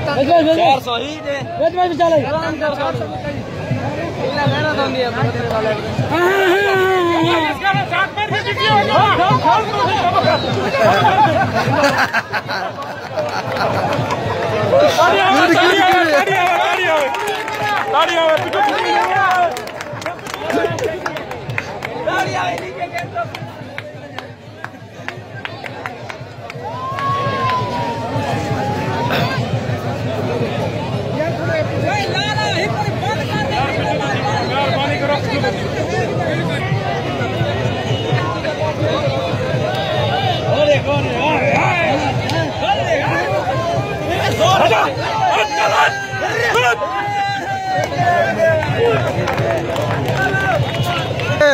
400 ही दे vetch में चले लेना तो नहीं है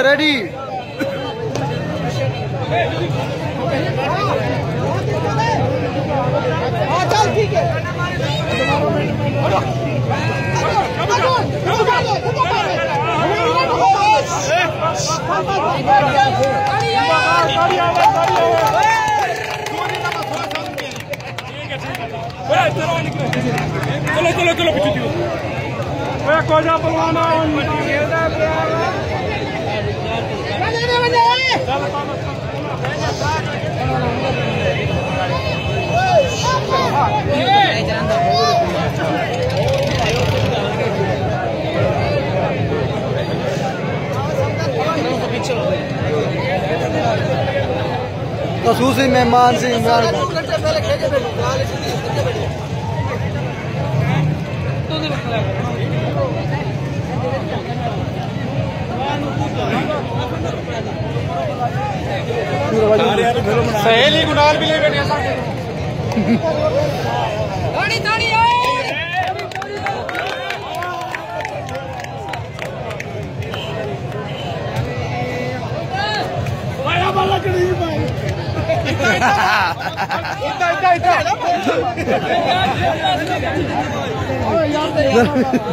रेडी चल ठीक है चलो चलो चलो पीछे कोजा पलवाना खसूसी मेहमान से इमरान सहेली गुनाल भी ले बैठे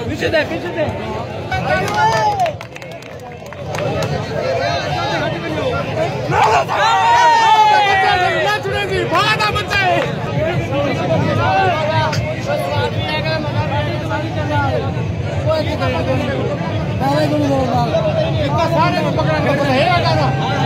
पीछे दे सारे पकड़ा